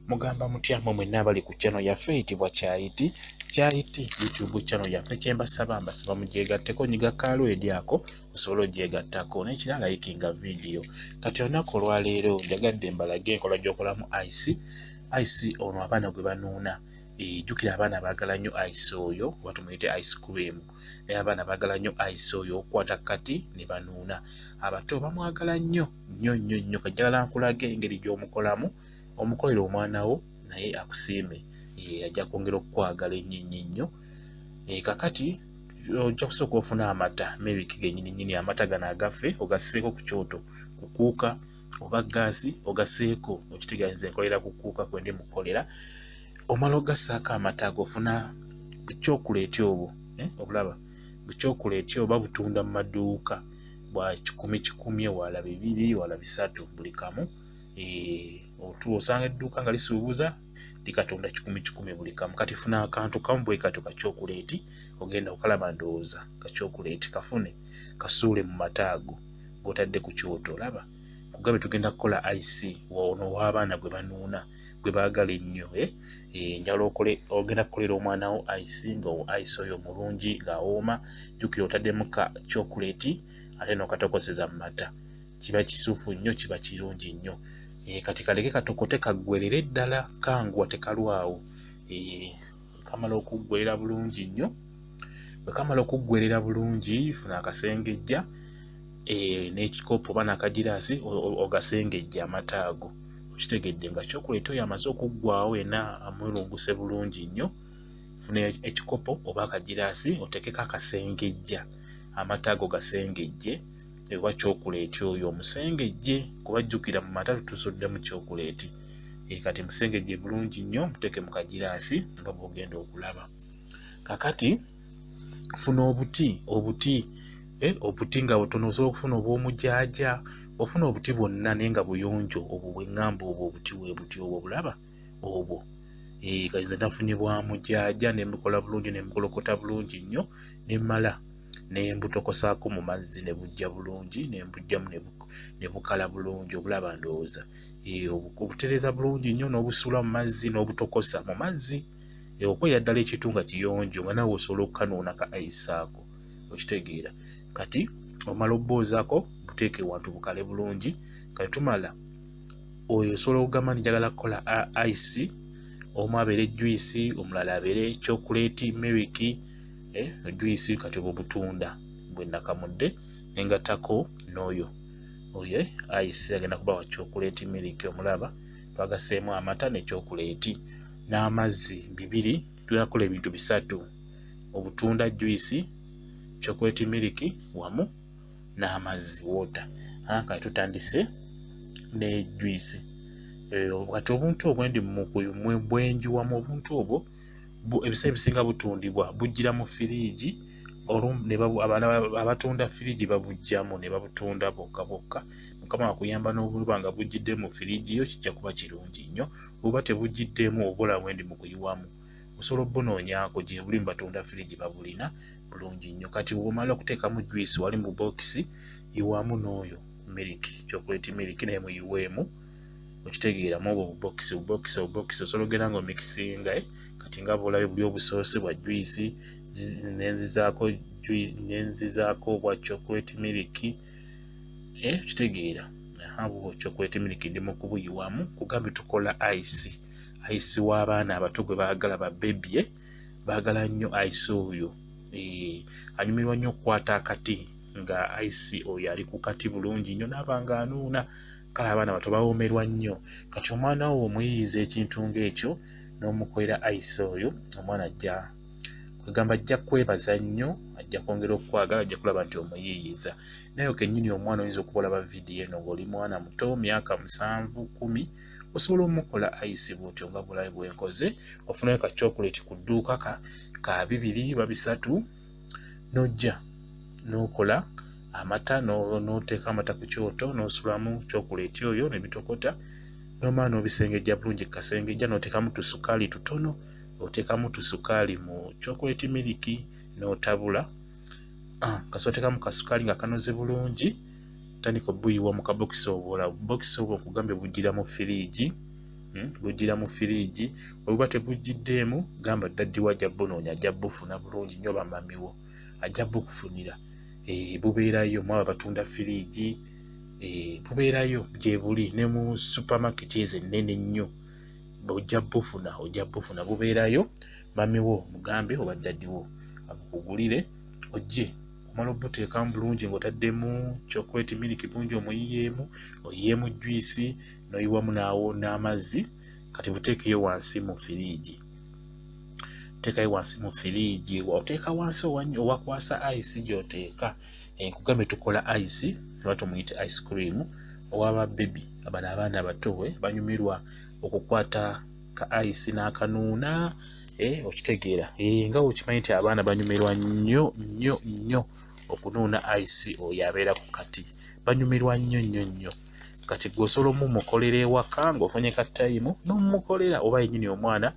Mugamba mutya mmwe mwenna abali ku channel yaffe eyitibwa Kyayiti YouTube channel yaffe. Kyembasaba mbasaba mugyegatteko, nyiga kalwedi ako osobola ogyegattako n'ekirala likinga video. Kati olunaku olwaleero njagadde mbalage enkola gy'okolamu ice ono abaana gwe banuuna. Jjukira abaana baagala nnyo ice oyo oba tumuyite ice cream. Naye abaana baagala nnyo ice oyo okukwata kati ne banuuna. Abato bamwagala nnyo. Kajjagala nkulage engeri gy'omukolamu omukolera omwana wo naye akusiime ajja kwongera okukwagala ennyo. Kakati ojja kusooka ofuna amata milk gennyini amata gano agaffe ogasseeko ku kyoto kukuuka oba gaasi ogasseeko okitegeeza enkolera kukuuka kwe ndi mukolera. Omala ogassaako amata ago ofuna buchokolate obwo obulaba buchokolate oba butunda mu maduuka bwa 10 wala 2 wala 3 buli kamu. Osanga edduuka nga lisuubuza likatunda 10 buli kamu. Kati funa akantu kamu bwe kato ka chokolate ogenda okalaba ndowooza ka chokolate kafune kasuule mu mata ago g'otadde ku kyoto. Olaba kugabe tugenda kukola ice ono w'abaana gwe banuuna gwe baagala ennyo. Njala ogenda kukolera omwana wo ice nga ice oyo mulungi ng'awooma. Jjukira otaddemu ka chokolate ate n'okatokoseza mu mata. Kiba kisuufu nnyo, kiba kirungi nnyo. Kati kaleke katokote kaggwerere ddala kanguwa tekalwawo. Kamala okuggwerera bulungi nnyo. Bwe kamala okuggwerera bulungi funa akasengejja n'ekikopo oba n'akagiraasi ogasengejja amata ago. Okitegedde nga chokolate oyo amaze okuggwawo ena amwelunguse bulungi nnyo. Funa ekikopo oba akagiraasi oteekeko akasengejja amata ago gasengejje ewa chokolate oyo omusengejje kuba jjukira mu mata tusudde mu chokolate. Kati musengejje bulungi nnyo muteeke mu kagiraasi nga bw'ogenda okulaba. Kakati funa obuti nga butono. Osobola okufuna obw'omujaaja ofuna obuti bwonna naye nga buyonjo obwo bweŋŋamba obwo obuti weebuti obwo bulaba obwo. Kazi nafunye bwa mujaaja ne mbukola bulungi ne mbukolokota bulungi nnyo ne mmala ne mbutokosaako mu mazzi ne bujja bulungi ne mbujjamu ne bukala bulungi obulaba ndowooza. Obutereeza bulungi nnyo n'obusuula mu mazzi n'obutokosa mu mazzi okwera ddala ekitu nga kiyonjo nga naawe osobola okukanuuna ka ice ako. Okitegeera. Kati omala obboozaako buteeke wantu bukale bulungi. Kati tumala oyo osobola okugamba nti njagala kukola ice, omu abeere juice omulala abeere chocolate milk. Juice kati obwo butunda bwe nakamudde nengattako n'oyo ice agenda kuba wa chocolate milk. Omulaba twagaseemu amata ne chocolate n'amazzi 2. Tunakola ebintu 3: obutunda juice, chocolate milk wamu n'amazzi water. Kati tutandise ne juice. Kati obuntu obwo ndi bwenjuwamu obuntu obwo ebiseera ebisinga butundibwa bujjira mu firiigi. Abatunda firiigi babujjamu ne babutunda bwokka. Mukama akuyamba n'obuba nga bujjidde mu firiigi yo kijja kuba kirungi nnyo. Oba tebujjiddemu obola bwendi mu kuyiwamu osobola obunoonyaako gye buli batunda firiigi babulina bulungi nnyo. Kati bw'omala okuteekamu juice wali mu bokisi yiwamu n'oyo milk, chocolate milk naye muyiweemu. Okitegeera mu obwo bubokisi osobola ogenda nga omikisinga. Kati nga bw'olabye buli obusoose bwa juice nenzizaako bwa chocolate milk. Okitegeera bwo chocolate milk ndi mu kubuyiwamu. Kugambe tukola ice w'abaana abato gwe baagala ba baby. Baagala nnyo ice oyo. Anyumirwa nnyo okukwata akati nga ice oyo ali ku kati bulungi nnyo n'aba nga anuuna. Kale abaana bato bawoomerwa nnyo. Kati omwana wo omuyiyiza ekintu ng'ekyo n'omukolera ice oyo, omwana ajja kwegamba ajja kwebaza nnyo, ajja kwongera okukwagala, ajja kulaba nti omuyiyiza. Naye kennyini omwana oyinza okubulaba vidiyo eno ng'oli mwana muto myaka 7, 10 osobola omukola ice bw'otyo nga bulabe bwenkoze. Ofunayo ka chocolate ku dduuka ka 2 ba 3 n'ojja n'okola amata n'oteeka amata ku kyoto n'osulamu chocolate oyo ne bitokota n'omala n'obisengejja bulungi. Kasengejja n'oteekamu tusukaali tutono, oteekamu tusukaali mu chocolate milk n'otabula. Kasoteekamu kasukaali nga kanoze bulungi tandika obuyiwa mu kabokisi obwo. Obukokisi obwo nkugambye bujjira mu firiigi bujira mu firiigi bwebuba tebujjiddeemu gamba daddi wa ajja bunoonya ajja bufuna bulungi nnyo bamamiwo ajja bukufunira bubeerayo mwaba batunda firiigi bubeerayo gye buli ne mu supermarket ezo ennene ennyo ojja bufuna bubeerayo mamiwo mugambe oba daddiwo abukugulire ojje omala obuteekamu bulungi ng'otaddemu chocolate milk bungi oyiyeemu juice n'oyiwamu naawo n'amazzi kati buteekeyo wansi mu firiigi oteeka wansi owakwasa ice gy'oteeka nkugambe tukola ice oba tumuyite ice cream owaba baby abano abaana bato banyumirwa okukwata ka ice n'akanuuna okitegeera nga okimanyi nti abaana banyumirwa nnyo okunuuna ice oyo abeera ku kati banyumirwa nnyo kati gweosobola omumukolera ewaka ng'ofunye ka time n'omumukolera oba yennyini omwana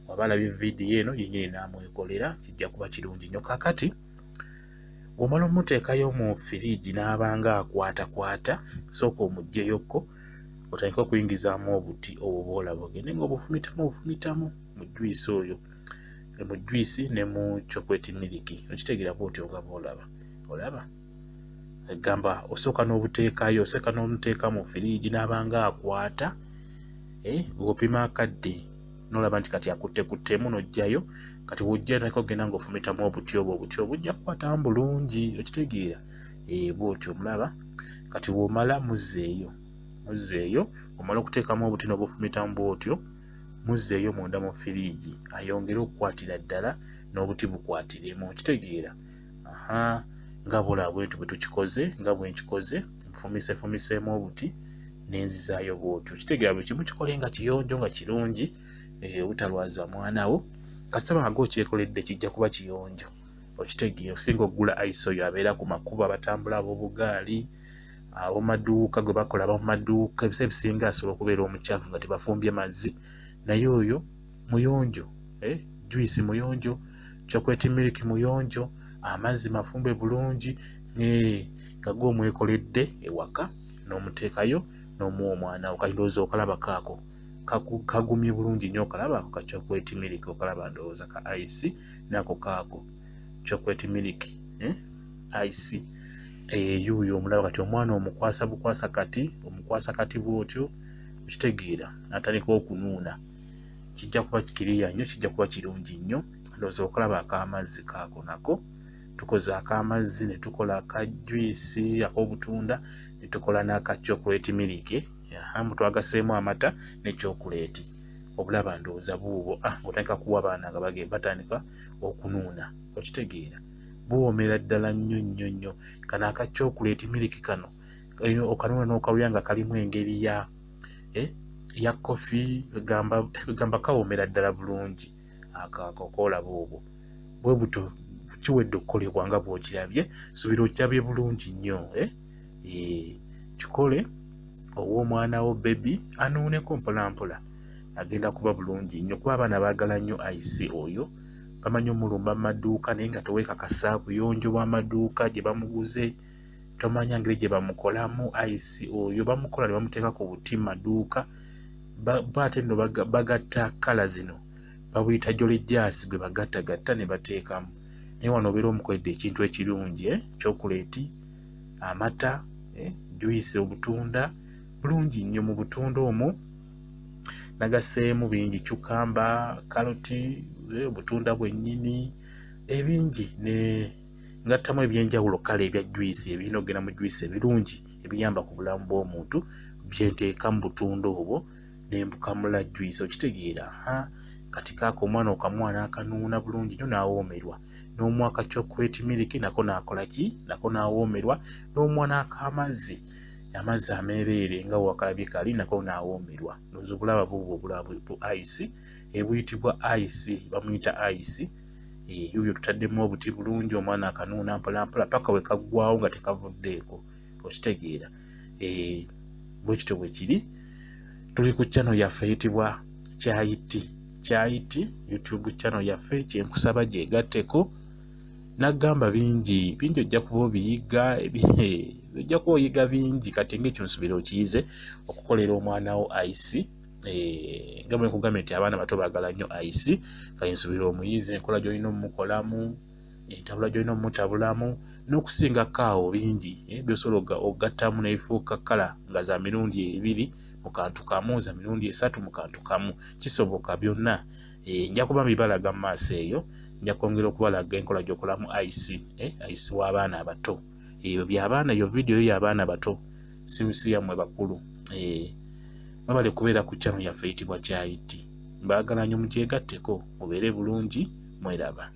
waba alabye vidiyo eno yennyini n'amwekolera kijja kuba kirungi nnyo kakati bw'omala omuteekayo mu firiigi n'abanga akwatakwata sooka omuggeyokko otandika okuyingizaamu obuti obwo bw'olaba ogende ng'obufumitamu mu juice oyo mu juice ne mu chocolate milk okitegeera bw'otyo nga bw'olaba gamba osooka n'omuteeka mu firiigi n'abanga akwata bw'opima akadde n'olaba nti kati akuttekuttemu n'ojjayo kati w'ojja nako ogenda ng'ofumitamu obuti obwo bujja kukwatamu bulungi okitegeera bw'otyo omulaba kati bw'omala muzzeeyo omala okuteekamu obuti n'obufumitamu bw'otyo muzzeeyo munda mu firiigi ayongere okukwatira ddala n'obuti bukwatiremu okitegeera nga bwolaba bwentu bwe tukikoze nga bwe nkikoze nfumiseemu obuti n'enzizaayo bw'otyo okitegeera buli kimu kikole nga kiyonjo nga kirungi obutalwaza mwana wo kasaba nga g'okyekoledde kijja kuba kiyonjo okitegeera osinga okugula ice oyo abeera ku makubo abatambula ab'obugaali ab'omaduuka gwe bakola ab'omumaduuka ebiseera ebisinga asobola okubeera omukyafu nga tebafumbye mazzi naye oyo muyonjo juice muyonjo chocolate milk muyonjo amazzi mafumbe bulungi nga gw'omwekoledde ewaka n'omuteekayo n'omuwa omwana wo kalowooza okalaba kaako kagumye bulungi nnyo okalaba ako ka chocolate milk okalaba ndowooza ka ice naako kaako chocolate milk ice yuuyo omulaba kati omwana omukwasa kati bw'otyo okitegeera n'atandika okunuuna kijja kuba kiriya nnyo kijja kuba kirungi nnyo ndowooza okalaba ak'amazzi kaako nako tukoze ak'amazzi ne tukola aka juice ak'obutunda ne tukola n'aka chocolate milk mbu twagaseemu amata ne chocolate obulaba ndowooza buubwo otandika kuwa abaana nga batandika okunuuna okitegeera buwoomera ddala nnyo kano aka chocolate milk kano okanuuna n'okalya nga kalimu engeri ya kofi gamba kawoomera ddala bulungi koolaba obwo bwe buto kiwedde okukolebwa nga bw'okirabye subira okirabye bulungi nnyo kikole ow'omwana wo baby anuuneko mpolampola agenda kuba bulungi nnyo kuba abaana baagala nnyo ice oyo bamanyi omulumba mu maduuka naye nga teweekakasa buyonjo bw'amaduuka gye bamuguze tomanya ngeri gye bamukolamu ice oyo bamukola ne bamuteeka ku buti mu maduuka bate nno bagatta kala zino babuyita jolejjaasi gwe bagattagatta ne bateekamu naye wano obeera omukoledde ekintu ekirungi chocolate amata juice obutunda bulungi nnyo mu butunda omwo nagaseemu bingi cukamba kaloti obutunda bwennyini ebingi ne ngattamu ebyenjawulo kale ebya juice ebirina okugenda mu juice ebirungi ebiyamba ku bulamu bw'omuntu byenteeka mu butunda obwo nembukamula juice okitegeera kati kaako omwana okamuwa n'akanuuna bulungi nnyo n'awoomerwa n'omuwa ka chocolate milk nako n'akola ki nako n'awoomerwa n'omuwa n'ak'amazzi amazzi ameereere nga wakalabye kali nako n'awoomerwa ndowooza obulaba bulaba bu ice ebuyitibwa ice bamuyita ice yuuyo tutaddemu obuti bulungi omwana akanuuna mpolampola paka we kaggwawo nga tekavuddeeko okitegeera bwe kityo bwe kiri tuli ku channel yaffe eyitibwa Kyayiti YouTube channel yaffe kyenkusaba gyegatteko nagamba bingi ojja kuba obiyiga ojja kuba oyiga bingi kati ng'ekyo nsubira okiyize okukolera omwana wo ice nga bwe nkugambye nti abaana bato baagala nnyo ice. Kayinsubira omuyizi enkola gy'olina omukolamu, entabula gy'olina omutabulamu, n'okusingako awo bingi by'osobola ogattamu n'ebifuuka kkala nga za mirundi 2 mu kantu kamu, za mirundi 3 mu kantu kamu. Kisoboka byonna. Nja kuba mbibalaga mu maaso eyo, nja kwongera okubalaga enkola gy'okolamu ice w'abaana abato. Ebyo by'abaana, eyo vidiyo y'abaana bato, si yammwe bakulu. Mwebale kubeera ku channel yaffe eyitibwa Kyayiti. Mbaagala nnyo mugyegatteko, mubeere bulungi, mweraba.